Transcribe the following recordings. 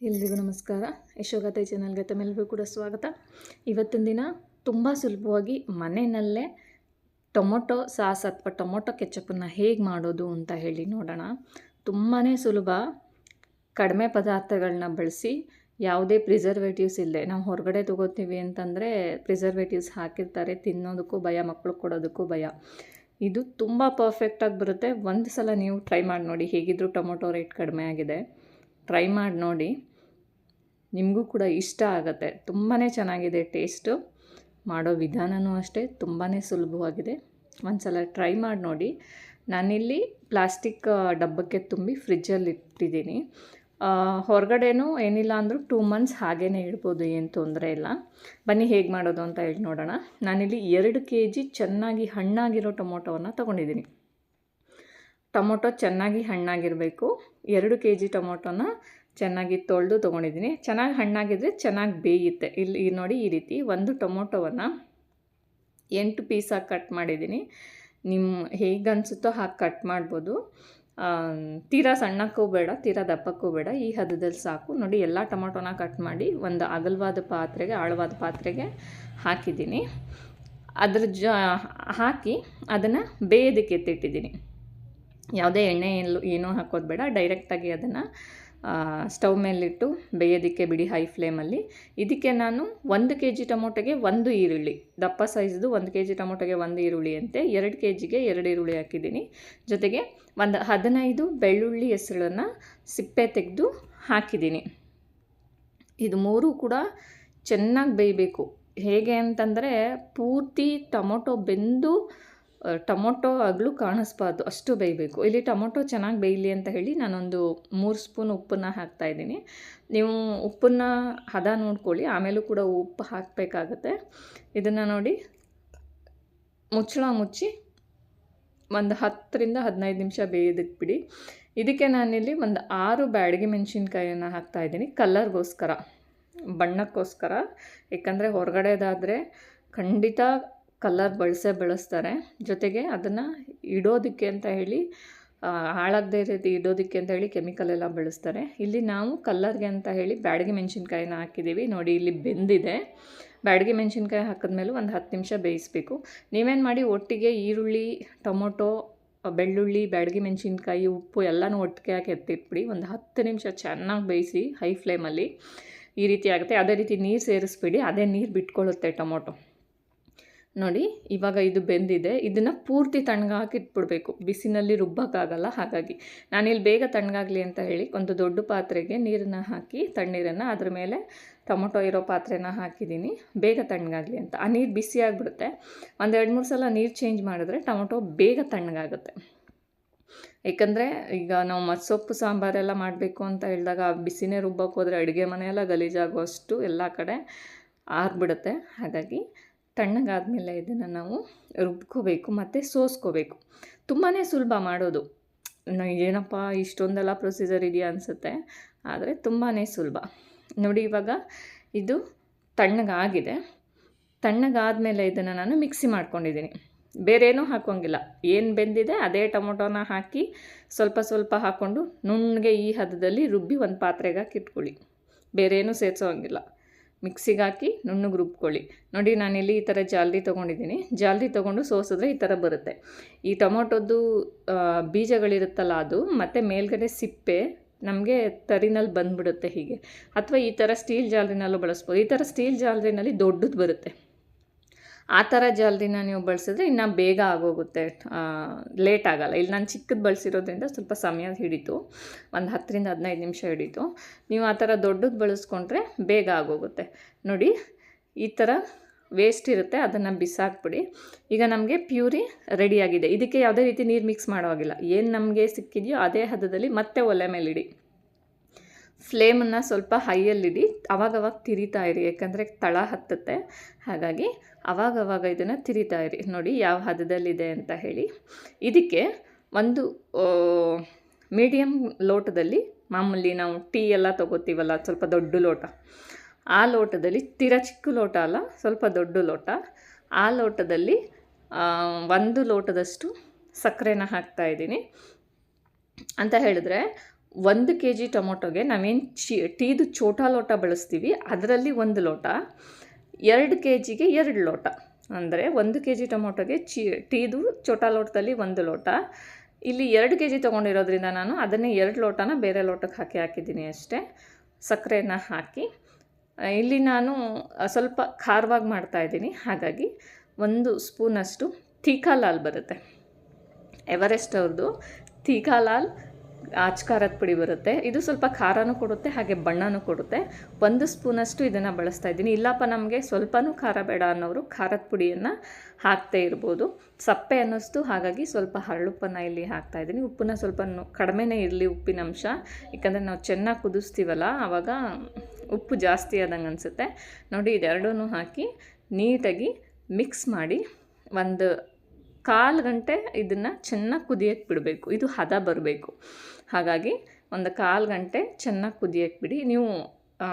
ಎಲ್ರಿಗೂ ನಮಸ್ಕಾರ. ಯಶೋಗಾಥೆ ಚಾನಲ್ಗೆ ತಮ್ಮೆಲ್ಲರಿಗೂ ಕೂಡ ಸ್ವಾಗತ. ಇವತ್ತಿನ ದಿನ ತುಂಬ ಸುಲಭವಾಗಿ ಮನೆಯಲ್ಲೇ ಟೊಮೊಟೊ ಸಾಸ್ ಅಥವಾ ಟೊಮೊಟೊ ಕೆಚಪನ್ನು ಹೇಗೆ ಮಾಡೋದು ಅಂತ ಹೇಳಿ ನೋಡೋಣ. ತುಂಬಾ ಸುಲಭ, ಕಡಿಮೆ ಪದಾರ್ಥಗಳನ್ನ ಬಳಸಿ, ಯಾವುದೇ ಪ್ರಿಸರ್ವೇಟಿವ್ಸ್ ಇಲ್ಲದೆ. ನಾವು ಹೊರಗಡೆ ತೊಗೋತೀವಿ ಅಂತಂದರೆ ಪ್ರಿಸರ್ವೇಟಿವ್ಸ್ ಹಾಕಿರ್ತಾರೆ, ತಿನ್ನೋದಕ್ಕೂ ಭಯ, ಮಕ್ಕಳು ಕೊಡೋದಕ್ಕೂ ಭಯ. ಇದು ತುಂಬ ಪರ್ಫೆಕ್ಟಾಗಿ ಬರುತ್ತೆ. ಒಂದು ಸಲ ನೀವು ಟ್ರೈ ಮಾಡಿ ನೋಡಿ. ಹೇಗಿದ್ದರೂ ಟೊಮೊಟೊ ರೇಟ್ ಕಡಿಮೆ ಆಗಿದೆ, ಟ್ರೈ ಮಾಡಿ ನೋಡಿ, ನಿಮಗೂ ಕೂಡ ಇಷ್ಟ ಆಗುತ್ತೆ. ತುಂಬಾ ಚೆನ್ನಾಗಿದೆ ಟೇಸ್ಟು. ಮಾಡೋ ವಿಧಾನವೂ ಅಷ್ಟೇ ತುಂಬಾ ಸುಲಭವಾಗಿದೆ. ಒಂದು ಸಲ ಟ್ರೈ ಮಾಡಿ ನೋಡಿ. ನಾನಿಲ್ಲಿ ಪ್ಲಾಸ್ಟಿಕ್ ಡಬ್ಬಕ್ಕೆ ತುಂಬಿ ಫ್ರಿಜ್ಜಲ್ಲಿ ಇಟ್ಟಿದ್ದೀನಿ. ಹೊರಗಡೆನೂ ಏನಿಲ್ಲ ಅಂದರೂ 2 months ಹಾಗೇ ಇಡ್ಬೋದು, ಏನು ತೊಂದರೆ ಇಲ್ಲ. ಬನ್ನಿ ಹೇಗೆ ಮಾಡೋದು ಅಂತ ಹೇಳಿ ನೋಡೋಣ. ನಾನಿಲ್ಲಿ 2 kg ಚೆನ್ನಾಗಿ ಹಣ್ಣಾಗಿರೋ ಟೊಮೊಟೊವನ್ನು ತೊಗೊಂಡಿದ್ದೀನಿ. ಟೊಮೊಟೊ ಚೆನ್ನಾಗಿ ಹಣ್ಣಾಗಿರಬೇಕು. 2 kg ಟೊಮೊಟೊನ ಚೆನ್ನಾಗಿ ತೊಳೆದು ತೊಗೊಂಡಿದ್ದೀನಿ. ಚೆನ್ನಾಗಿ ಹಣ್ಣಾಗಿದ್ದರೆ ಚೆನ್ನಾಗಿ ಬೇಯುತ್ತೆ. ಇಲ್ಲಿ ನೋಡಿ, ಈ ರೀತಿ ಒಂದು ಟೊಮೊಟೊವನ್ನು 8 ಪೀಸಾಗಿ ಕಟ್ ಮಾಡಿದ್ದೀನಿ. ನಿಮ್ಮ ಹೇಗೆ ಅನಿಸುತ್ತೋ ಹಾಗೆ ಕಟ್ ಮಾಡ್ಬೋದು. ತೀರಾ ಸಣ್ಣಕ್ಕೂ ಬೇಡ, ತೀರಾ ದಪ್ಪಕ್ಕೂ ಬೇಡ, ಈ ಹದದಲ್ಲಿ ಸಾಕು. ನೋಡಿ, ಎಲ್ಲ ಟೊಮೊಟೊನ ಕಟ್ ಮಾಡಿ ಒಂದು ಅಗಲವಾದ ಪಾತ್ರೆಗೆ, ಆಳವಾದ ಪಾತ್ರೆಗೆ ಹಾಕಿದ್ದೀನಿ. ಅದ್ರ ಹಾಕಿ ಅದನ್ನು ಬೇಯೋದಕ್ಕೆ ಎತ್ತಿಟ್ಟಿದ್ದೀನಿ. ಯಾವುದೇ ಎಣ್ಣೆ ಏನೂ ಹಾಕೋದು ಬೇಡ, ಡೈರೆಕ್ಟಾಗಿ ಅದನ್ನು ಸ್ಟವ್ ಮೇಲಿಟ್ಟು ಬೇಯೋದಕ್ಕೆ ಬಿಡಿ, ಹೈ ಫ್ಲೇಮಲ್ಲಿ. ಇದಕ್ಕೆ ನಾನು 1 kg ಟೊಮೊಟೊಗೆ 1 ಈರುಳ್ಳಿ, ದಪ್ಪ ಸೈಜ್ದು 1 kg ಟೊಮೊಟೊಗೆ 1 ಈರುಳ್ಳಿ ಅಂತೆ 2 kgಗೆ 2 ಈರುಳ್ಳಿ ಹಾಕಿದ್ದೀನಿ. ಜೊತೆಗೆ ಒಂದು 15 ಬೆಳ್ಳುಳ್ಳಿ ಹೆಸರನ್ನು ಸಿಪ್ಪೆ ತೆಗೆದು ಹಾಕಿದ್ದೀನಿ. ಇದು 3 ಕೂಡ ಚೆನ್ನಾಗಿ ಬೇಯಬೇಕು. ಹೇಗೆ ಅಂತಂದರೆ ಪೂರ್ತಿ ಟೊಮೊಟೊ ಬೆಂದು ಟೊಮೊಟೊ ಆಗಲೂ ಕಾಣಿಸ್ಬಾರ್ದು, ಅಷ್ಟು ಬೇಯಬೇಕು. ಇಲ್ಲಿ ಟೊಮೊಟೊ ಚೆನ್ನಾಗಿ ಬೇಯಲಿ ಅಂತ ಹೇಳಿ ನಾನೊಂದು 3 ಸ್ಪೂನ್ ಉಪ್ಪನ್ನು ಹಾಕ್ತಾಯಿದ್ದೀನಿ. ನೀವು ಉಪ್ಪನ್ನು ಹದ ನೋಡ್ಕೊಳ್ಳಿ, ಆಮೇಲೂ ಕೂಡ ಉಪ್ಪು ಹಾಕಬೇಕಾಗತ್ತೆ. ಇದನ್ನು ನೋಡಿ, ಮುಚ್ಚಳ ಮುಚ್ಚಿ ಒಂದು 10ರಿಂದ 15 ನಿಮಿಷ ಬೇಯೋದಕ್ಕೆ ಬಿಡಿ. ಇದಕ್ಕೆ ನಾನಿಲ್ಲಿ ಒಂದು 6 ಬ್ಯಾಡಗಿ ಮೆಣಸಿನ್ಕಾಯನ್ನು ಹಾಕ್ತಾಯಿದ್ದೀನಿ, ಕಲ್ಲರ್ಗೋಸ್ಕರ, ಬಣ್ಣಕ್ಕೋಸ್ಕರ. ಏಕೆಂದರೆ ಹೊರಗಡೆದಾದರೆ ಖಂಡಿತ ಕಲ್ಲರ್ ಬಳಸ್ತಾರೆ. ಜೊತೆಗೆ ಅದನ್ನು ಇಡೋದಕ್ಕೆ ಅಂತ ಹೇಳಿ, ಹಾಳಾಗದೇ ಇರೋದು ಇಡೋದಕ್ಕೆ ಅಂತ ಹೇಳಿ ಕೆಮಿಕಲ್ ಎಲ್ಲ ಬಳಸ್ತಾರೆ. ಇಲ್ಲಿ ನಾವು ಕಲ್ಲರ್ಗೆ ಅಂತ ಹೇಳಿ ಬ್ಯಾಡಗಿ ಮೆಣಸಿನ್ಕಾಯಿನ ಹಾಕಿದ್ದೀವಿ. ನೋಡಿ, ಇಲ್ಲಿ ಬೆಂದಿದೆ. ಬ್ಯಾಡಗಿ ಮೆಣಸಿನ್ಕಾಯಿ ಹಾಕಿದ್ಮೇಲೆ ಒಂದು 10 ನಿಮಿಷ ಬೇಯಿಸಬೇಕು. ನೀವೇನು ಮಾಡಿ, ಒಟ್ಟಿಗೆ ಈರುಳ್ಳಿ, ಟೊಮೊಟೊ, ಬೆಳ್ಳುಳ್ಳಿ, ಬ್ಯಾಡಗಿ ಮೆಣಸಿನ್ಕಾಯಿ, ಉಪ್ಪು ಎಲ್ಲನೂ ಒಟ್ಟಿಗೆ ಹಾಕಿ ಎತ್ತಿಟ್ಬಿಡಿ. ಒಂದು 10 ನಿಮಿಷ ಚೆನ್ನಾಗಿ ಬೇಯಿಸಿ ಹೈ ಫ್ಲೇಮಲ್ಲಿ. ಈ ರೀತಿ ಆಗುತ್ತೆ. ಅದೇ ರೀತಿ ನೀರು ಸೇರಿಸ್ಬಿಡಿ, ಅದೇ ನೀರು ಬಿಟ್ಕೊಳ್ಳುತ್ತೆ ಟೊಮೊಟೊ. ನೋಡಿ, ಇವಾಗ ಇದು ಬೆಂದಿದೆ. ಇದನ್ನು ಪೂರ್ತಿ ತಣ್ಣಗಾಕಿ ಇಟ್ಬಿಡ್ಬೇಕು, ಬಿಸಿನಲ್ಲಿ ರುಬ್ಬಕ್ಕಾಗಲ್ಲ. ಹಾಗಾಗಿ ನಾನಿಲ್ಲಿ ಬೇಗ ತಣ್ಣಗಾಗಲಿ ಅಂತ ಹೇಳಿ ಒಂದು ದೊಡ್ಡ ಪಾತ್ರೆಗೆ ನೀರನ್ನು ಹಾಕಿ, ತಣ್ಣೀರನ್ನು ಅದ್ರ ಮೇಲೆ ಟೊಮೊಟೊ ಇರೋ ಪಾತ್ರೆನ ಹಾಕಿದ್ದೀನಿ, ಬೇಗ ತಣ್ಣಗಾಗಲಿ ಅಂತ. ಆ ನೀರು ಬಿಸಿ ಆಗಿಬಿಡುತ್ತೆ. ಒಂದು 2-3 ಸಲ ನೀರು ಚೇಂಜ್ ಮಾಡಿದ್ರೆ ಟೊಮೊಟೊ ಬೇಗ ತಣ್ಣಗಾಗುತ್ತೆ. ಏಕೆಂದರೆ ಈಗ ನಾವು ಮಸ್ಸೊಪ್ಪು ಸಾಂಬಾರೆಲ್ಲ ಮಾಡಬೇಕು ಅಂತ ಹೇಳಿದಾಗ ಬಿಸಿನೇ ರುಬ್ಬಕ್ಕೆ ಹೋದರೆ ಅಡುಗೆ ಮನೆಯೆಲ್ಲ ಗಲೀಜಾಗುವಷ್ಟು ಎಲ್ಲ ಕಡೆ ಆರ್ಬಿಡುತ್ತೆ. ಹಾಗಾಗಿ ತಣ್ಣಗಾದ್ಮೇಲೆ ಇದನ್ನು ನಾವು ರುಬ್ಕೋಬೇಕು ಮತ್ತು ಸೋಸ್ಕೋಬೇಕು. ತುಂಬಾ ಸುಲಭ ಮಾಡೋದು. ಏನಪ್ಪ ಇಷ್ಟೊಂದೆಲ್ಲ ಪ್ರೊಸೀಜರ್ ಇದೆಯಾ ಅನಿಸುತ್ತೆ, ಆದರೆ ತುಂಬಾ ಸುಲಭ. ನೋಡಿ, ಇವಾಗ ಇದು ತಣ್ಣಗಾಗಿದೆ. ತಣ್ಣಗಾದ್ಮೇಲೆ ಇದನ್ನು ನಾನು ಮಿಕ್ಸಿ ಮಾಡ್ಕೊಂಡಿದ್ದೀನಿ. ಬೇರೇನೂ ಹಾಕೋಂಗಿಲ್ಲ, ಏನು ಬೆಂದಿದೆ ಅದೇ ಟೊಮೊಟೊನ ಹಾಕಿ ಸ್ವಲ್ಪ ಸ್ವಲ್ಪ ಹಾಕ್ಕೊಂಡು ನುಣ್ಣಗೆ ಈ ಹದದಲ್ಲಿ ರುಬ್ಬಿ ಒಂದು ಪಾತ್ರೆಗೆ ಹಾಕಿ ಇಟ್ಕೊಳ್ಳಿ. ಬೇರೇನೂ ಸೇರಿಸೋಂಗಿಲ್ಲ. ಮಿಕ್ಸಿಗೆ ಹಾಕಿ ನುಣ್ಣಗೆ ರುಬ್ಕೊಳ್ಳಿ. ನೋಡಿ, ನಾನಿಲ್ಲಿ ಈ ಥರ ಜಾಲ್ರಿ ತೊಗೊಂಡಿದ್ದೀನಿ. ಜಾಲ್ರಿ ತೊಗೊಂಡು ಸೋಸಿದ್ರೆ ಈ ಥರ ಬರುತ್ತೆ. ಈ ಟೊಮೊಟೊದ್ದು ಬೀಜಗಳಿರುತ್ತಲ್ಲ ಅದು, ಮತ್ತು ಮೇಲ್ಗಡೆ ಸಿಪ್ಪೆ ನಮಗೆ ತರಿನಲ್ಲಿ ಬಂದುಬಿಡುತ್ತೆ ಹೀಗೆ. ಅಥವಾ ಈ ಥರ ಸ್ಟೀಲ್ ಜಾಲ್ರಿನಲ್ಲೂ ಬಳಸ್ಬೋದು. ಈ ಥರ ಸ್ಟೀಲ್ ಜಾಲ್ರಿನಲ್ಲಿ ದೊಡ್ಡದು ಬರುತ್ತೆ. ಆ ಥರ ಜಾಲ್ರಿನ ನೀವು ಬಳಸಿದ್ರೆ ಇನ್ನೂ ಬೇಗ ಆಗೋಗುತ್ತೆ, ಲೇಟ್ ಆಗೋಲ್ಲ. ಇಲ್ಲಿ ನಾನು ಚಿಕ್ಕದು ಬಳಸಿರೋದ್ರಿಂದ ಸ್ವಲ್ಪ ಸಮಯ ಹಿಡಿತು, ಒಂದು 10ರಿಂದ 15 ನಿಮಿಷ ಹಿಡಿತು. ನೀವು ಆ ಥರ ದೊಡ್ಡದು ಬಳಸ್ಕೊಂಡ್ರೆ ಬೇಗ ಆಗೋಗುತ್ತೆ. ನೋಡಿ, ಈ ಥರ ವೇಸ್ಟ್ ಇರುತ್ತೆ, ಅದನ್ನು ಬಿಸಾಕ್ಬಿಡಿ. ಈಗ ನಮಗೆ ಪ್ಯೂರಿ ರೆಡಿಯಾಗಿದೆ. ಇದಕ್ಕೆ ಯಾವುದೇ ರೀತಿ ನೀರು ಮಿಕ್ಸ್ ಮಾಡೋ ಹಾಗಿಲ್ಲ. ಏನು ನಮಗೆ ಸಿಕ್ಕಿದೆಯೋ ಅದೇ ಹದದಲ್ಲಿ ಮತ್ತೆ ಒಲೆ ಮೇಲಿಡಿ. ಫ್ಲೇಮನ್ನು ಸ್ವಲ್ಪ ಹೈಯಲ್ಲಿಡಿ, ಅವಾಗವಾಗ ತಿರಿತಾ ಇರಿ, ಯಾಕಂದರೆ ತಳ ಹತ್ತುತ್ತೆ. ಹಾಗಾಗಿ ಅವಾಗವಾಗ ಇದನ್ನು ತಿರಿತಾ ಇರಿ. ನೋಡಿ ಯಾವ ಹದದಲ್ಲಿದೆ ಅಂತ ಹೇಳಿ. ಇದಕ್ಕೆ ಒಂದು ಮೀಡಿಯಮ್ ಲೋಟದಲ್ಲಿ, ಮಾಮೂಲಿ ನಾವು ಟೀ ಎಲ್ಲ ತೊಗೋತೀವಲ್ಲ, ಸ್ವಲ್ಪ ದೊಡ್ಡ ಲೋಟ, ಆ ಲೋಟದಲ್ಲಿ, ತೀರಾ ಚಿಕ್ಕ ಲೋಟ ಅಲ್ಲ, ಸ್ವಲ್ಪ ದೊಡ್ಡ ಲೋಟ, ಆ ಲೋಟದಲ್ಲಿ 1 ಲೋಟದಷ್ಟು ಸಕ್ಕರೆನ ಹಾಕ್ತಾಯಿದ್ದೀನಿ. ಅಂತ ಹೇಳಿದ್ರೆ 1 ಕೆ ಜಿ ಟೊಮೊಟೊಗೆ ನಾವೇನು ಟೀದು ಚೋಟಾ ಲೋಟ ಬಳಸ್ತೀವಿ ಅದರಲ್ಲಿ 1 ಲೋಟ, 2 ಕೆ ಜಿಗೆ 2 ಲೋಟ. ಅಂದರೆ 1 ಕೆ ಜಿ ಟೊಮೊಟೊಗೆ ಟೀದು ಚೋಟಾ ಲೋಟದಲ್ಲಿ 1 ಲೋಟ. ಇಲ್ಲಿ 2 ಕೆ ಜಿ ತೊಗೊಂಡಿರೋದ್ರಿಂದ ನಾನು ಅದನ್ನೇ 2 ಲೋಟನ ಬೇರೆ ಲೋಟಕ್ಕೆ ಹಾಕಿದ್ದೀನಿ ಅಷ್ಟೇ. ಸಕ್ಕರೆನ ಹಾಕಿ ಇಲ್ಲಿ ನಾನು ಸ್ವಲ್ಪ ಖಾರವಾಗಿ ಮಾಡ್ತಾಯಿದ್ದೀನಿ. ಹಾಗಾಗಿ 1 ಸ್ಪೂನಷ್ಟು ತೀಖಾ ಲಾಲ್ ಬರುತ್ತೆ, ಎವರೆಸ್ಟ್ ಅವ್ರದ್ದು ತೀಖಾ ಲಾಲ್ ಅಚ್ ಖಾರದ ಪುಡಿ ಬರುತ್ತೆ. ಇದು ಸ್ವಲ್ಪ ಖಾರನೂ ಕೊಡುತ್ತೆ, ಹಾಗೆ ಬಣ್ಣನೂ ಕೊಡುತ್ತೆ. 1 ಸ್ಪೂನಷ್ಟು ಇದನ್ನು ಬಳಸ್ತಾ ಇದ್ದೀನಿ. ಇಲ್ಲಪ್ಪ ನಮಗೆ ಸ್ವಲ್ಪನೂ ಖಾರ ಬೇಡ ಅನ್ನೋರು ಖಾರದ ಪುಡಿಯನ್ನು ಹಾಕ್ತೇ ಇರ್ಬೋದು. ಸಪ್ಪೆ ಅನ್ನಿಸ್ತು, ಹಾಗಾಗಿ ಸ್ವಲ್ಪ ಹರಳುಪ್ಪನ್ನು ಇಲ್ಲಿ ಹಾಕ್ತಾಯಿದ್ದೀನಿ. ಉಪ್ಪನ್ನ ಸ್ವಲ್ಪ ಕಡಿಮೆನೇ ಇರಲಿ ಉಪ್ಪಿನ ಅಂಶ, ಯಾಕಂದರೆ ನಾವು ಚೆನ್ನಾಗಿ ಕುದಿಸ್ತೀವಲ್ಲ ಆವಾಗ ಉಪ್ಪು ಜಾಸ್ತಿ ಆದಂಗೆ ಅನಿಸುತ್ತೆ. ನೋಡಿ, ಇದೆರಡೂ ಹಾಕಿ ನೀಟಾಗಿ ಮಿಕ್ಸ್ ಮಾಡಿ 1/4 ಗಂಟೆ ಇದನ್ನು ಚೆನ್ನಾಗಿ ಕುದಿಯೋಕ್ಕೆ ಬಿಡಬೇಕು. ಇದು ಹದ ಬರಬೇಕು. ಹಾಗಾಗಿ 1/4 ಗಂಟೆ ಚೆನ್ನಾಗಿ ಕುದಿಯೋಕ್ಕೆ ಬಿಡಿ. ನೀವು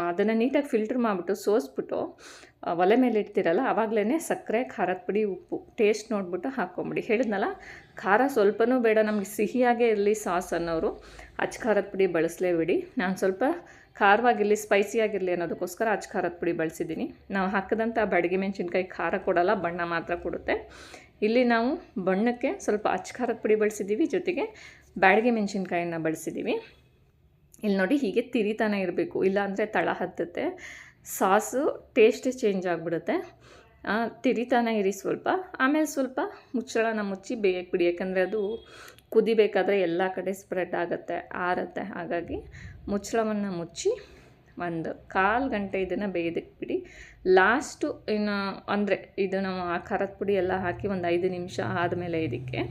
ಅದನ್ನು ನೀಟಾಗಿ ಫಿಲ್ಟ್ರ್ ಮಾಡಿಬಿಟ್ಟು ಸೋಸ್ಬಿಟ್ಟು ಒಲೆ ಮೇಲೆ ಇಡ್ತೀರಲ್ಲ, ಆವಾಗಲೇ ಸಕ್ಕರೆ, ಖಾರದ ಪುಡಿ, ಉಪ್ಪು ಟೇಸ್ಟ್ ನೋಡಿಬಿಟ್ಟು ಹಾಕ್ಕೊಂಬಿಡಿ. ಹೇಳಿದ್ನಲ್ಲ, ಖಾರ ಸ್ವಲ್ಪನೂ ಬೇಡ, ನಮಗೆ ಸಿಹಿಯಾಗೇ ಇರಲಿ ಸಾಸ್ ಅನ್ನೋರು ಅಚ್ ಖಾರದ ಪುಡಿ ಬಳಸಲೇಬಿಡಿ. ನಾನು ಸ್ವಲ್ಪ ಖಾರವಾಗಿರಲಿ, ಸ್ಪೈಸಿಯಾಗಿರಲಿ ಅನ್ನೋದಕ್ಕೋಸ್ಕರ ಅಚ್ ಖಾರದ ಪುಡಿ ಬಳಸಿದ್ದೀನಿ. ನಾವು ಹಾಕಿದಂಥ ಬ್ಯಾಡಗಿ ಮೆಣಸಿನ್ಕಾಯಿ ಖಾರ ಕೊಡಲ್ಲ, ಬಣ್ಣ ಮಾತ್ರ ಕೊಡುತ್ತೆ. ಇಲ್ಲಿ ನಾವು ಬಣ್ಣಕ್ಕೆ ಸ್ವಲ್ಪ ಅಚ್ ಖಾರದ ಪುಡಿ ಬಳಸಿದ್ದೀವಿ, ಜೊತೆಗೆ ಬ್ಯಾಡಗಿ ಮೆಣಸಿನ್ಕಾಯಿನ ಬಳಸಿದ್ದೀವಿ. ಇಲ್ಲಿ ನೋಡಿ, ಹೀಗೆ ತಿರಿತಾನೆ ಇರಬೇಕು, ಇಲ್ಲಾಂದರೆ ತಳ ಹತ್ತುತ್ತೆ, ಸಾಸು ಟೇಸ್ಟೇ ಚೇಂಜ್ ಆಗಿಬಿಡುತ್ತೆ. ತಿರಿತಾನೆ ಇರಿ ಸ್ವಲ್ಪ. ಆಮೇಲೆ ಸ್ವಲ್ಪ ಮುಚ್ಚಳನ ಮುಚ್ಚಿ ಬೇಯಕ್ಕೆ ಬಿಡಿ, ಯಾಕಂದರೆ ಅದು ಕುದಿಬೇಕಾದ್ರೆ ಎಲ್ಲ ಕಡೆ ಸ್ಪ್ರೆಡ್ ಆಗುತ್ತೆ, ಆರುತ್ತೆ. ಹಾಗಾಗಿ ಮುಚ್ಚಳವನ್ನು ಮುಚ್ಚಿ 1/4 ಗಂಟೆ ಇದನ್ನು ಬೇಯೋದಕ್ಕೆ ಬಿಡಿ. ಲಾಸ್ಟು ಇನ್ನು ಅಂದರೆ ಇದು ನಾವು ಆ ಖಾರದ ಪುಡಿ ಎಲ್ಲ ಹಾಕಿ 5 ನಿಮಿಷ ಆದಮೇಲೆ ಇದಕ್ಕೆ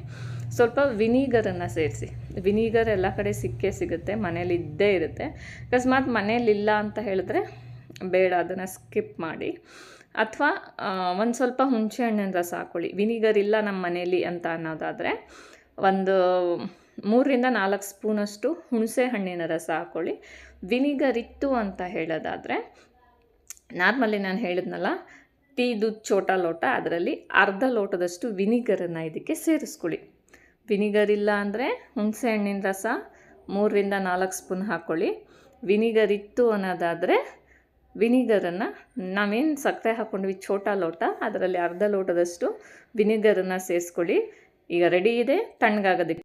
ಸ್ವಲ್ಪ ವಿನಿಗರನ್ನು ಸೇರಿಸಿ. ವಿನಿಗರ್ ಎಲ್ಲ ಕಡೆ ಸಿಗುತ್ತೆ, ಮನೇಲಿ ಇದ್ದೇ ಇರುತ್ತೆ. ಅಕಸ್ಮಾತ್ ಮನೇಲಿಲ್ಲ ಅಂತ ಹೇಳಿದ್ರೆ ಬೇಡ, ಅದನ್ನು ಸ್ಕಿಪ್ ಮಾಡಿ. ಅಥವಾ ಒಂದು ಸ್ವಲ್ಪ ಹುಣಸೆ ಹಣ್ಣಿನ ರಸ ಹಾಕ್ಕೊಳ್ಳಿ. ವಿನಿಗರ್ ಇಲ್ಲ ನಮ್ಮ ಮನೇಲಿ ಅಂತ ಅನ್ನೋದಾದರೆ 3-4 ಸ್ಪೂನಷ್ಟು ಹುಣಸೆ ಹಣ್ಣಿನ ರಸ ಹಾಕ್ಕೊಳ್ಳಿ. ವಿನಿಗರ್ ಇತ್ತು ಅಂತ ಹೇಳೋದಾದರೆ ನಾರ್ಮಲಿ ನಾನು ಹೇಳಿದ್ನಲ್ಲ, ಟೀದು ಚೋಟಾ ಲೋಟ ಅದರಲ್ಲಿ ಅರ್ಧ ಲೋಟದಷ್ಟು ವಿನಿಗರನ್ನು ಇದಕ್ಕೆ ಸೇರಿಸ್ಕೊಳ್ಳಿ. ವಿನಿಗರ್ ಇಲ್ಲ ಅಂದರೆ ಹುಣಸೆ ಹಣ್ಣಿನ ರಸ 3-4 ಸ್ಪೂನ್ ಹಾಕ್ಕೊಳ್ಳಿ. ವಿನಿಗರ್ ಇತ್ತು ಅನ್ನೋದಾದರೆ ವಿನಿಗರನ್ನು ನಾವೇನು ಸಕ್ಕರೆ ಹಾಕ್ಕೊಂಡ್ವಿ ಚೋಟಾ ಲೋಟ ಅದರಲ್ಲಿ ಅರ್ಧ ಲೋಟದಷ್ಟು ವಿನಿಗರನ್ನು ಸೇರಿಸ್ಕೊಳ್ಳಿ. ಈಗ ರೆಡಿ ಇದೆ, ತಣ್ಣಗಾಗೋದಕ್ಕೆ